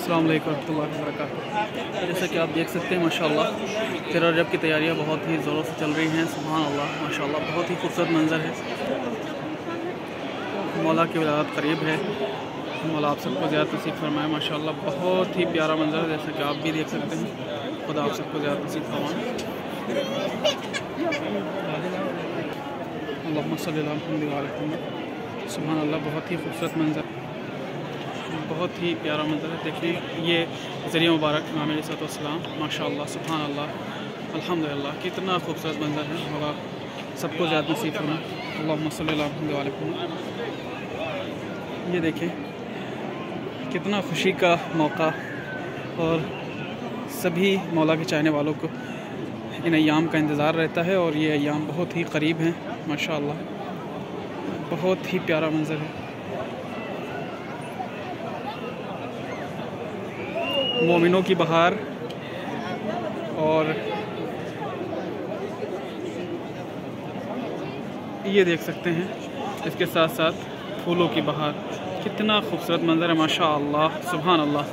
अस्सलाम वालेकुम रहमतुल्लाहि व बरकातुहू। जैसा कि आप देख सकते हैं माशाअल्लाह 13 रजब की तैयारियां बहुत ही ज़ोरों से चल रही हैं। सुभान अल्लाह माशाअल्लाह बहुत ही खूबसूरत मंज़र है। मौला की विलादत करीब है। मौला आप सबको ज़्यादा नसीब फरमाए। माशाअल्लाह बहुत ही प्यारा मंज़र है, जैसा कि आप भी देख सकते हैं। खुदा आप सबको ज़्यादा नसीब फरमाए। अल्लाहुम्मा सल्ली अला मुहम्मद व अला मुहम्मद। सुभान अल्लाह बहुत ही खूबसूरत मंज़र, बहुत ही प्यारा मंज़र है। देखिए ये ज़रिया मुबारक इमाम अलैहिस्सलाम माशाअल्लाह सुभान अल्लाह अल्हम्दुलिल्लाह कितना खूबसूरत मंज़र है। मौला सबको ज़्यादा नसीब फरमाए। अल्लाहुम्मा सल्ली अला मुहम्मद व अला मुहम्मद। ये देखें कितना खुशी का मौका, और सभी मौला के चाहने वालों को इन अय्याम का इंतज़ार रहता है, और ये अय्याम बहुत ही करीब हैं। माशाअल्लाह बहुत ही प्यारा मंज़र है। मोमिनों की बहार, और ये देख सकते हैं इसके साथ साथ फूलों की बहार। कितना खूबसूरत मंज़र है माशाअल्लाह सुभान अल्लाह।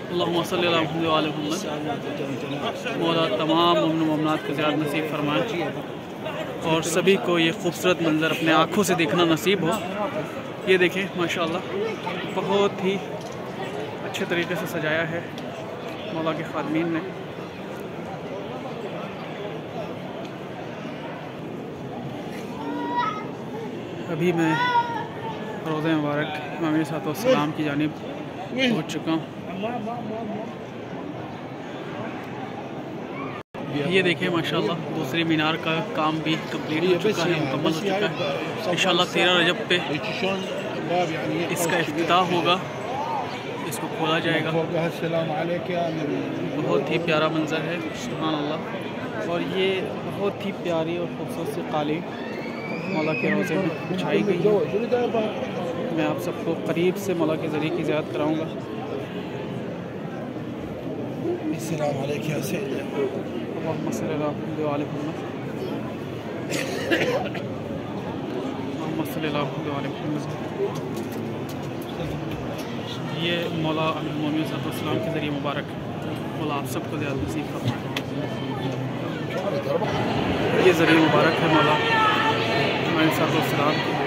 अल्लाहुम्मा सल्ली अला मुहम्मद व अला मुहम्मद। मौला तमाम मोमिन मोमिनात को ज़्यादा नसीब फरमाए, और सभी को ये खूबसूरत मंज़र अपने आँखों से देखना नसीब हो। ये देखें माशाअल्लाह बहुत ही अच्छे तरीके से सजाया है मौला के खादमीन ने। अभी मैं रोज़े मुबारक इमाम अलैहिस्सलाम की जानिब पहुँच चुका हूँ। ये देखिए माशाअल्लाह दूसरी मीनार का काम भी कंप्लीट हो चुका है, मुकम्मल हो चुका है। इंशाअल्लाह 13 रजब पे इसका इफ्तिताह होगा, इसको खोला जाएगा। बहुत ही प्यारा मंज़र है सुभान अल्लाह। और ये बहुत ही प्यारी और खूबसूरत सी कालीन मौला के रोज़े में बिछाई गई है। मैं आप सबको करीब से मौला के ज़रिए की ज़ियारत कराऊँगा। अस्सलाम वालेकुम। अल्लाहुम्मा सल्ली अला मुहम्मद व अला मुहम्मद। अल्लाहुम्मा सल्ली अला मुहम्मद व अला मुहम्मद। ये मौला अमीरुल मोमिनीन सल्लल्लाहु के ज़रिए मुबारक मौला आप सबको ज़्यादा नसीब फरमाए। ये ज़रिए मुबारक है मौला अमीरुल मोमिनीन सल्लल्लाहु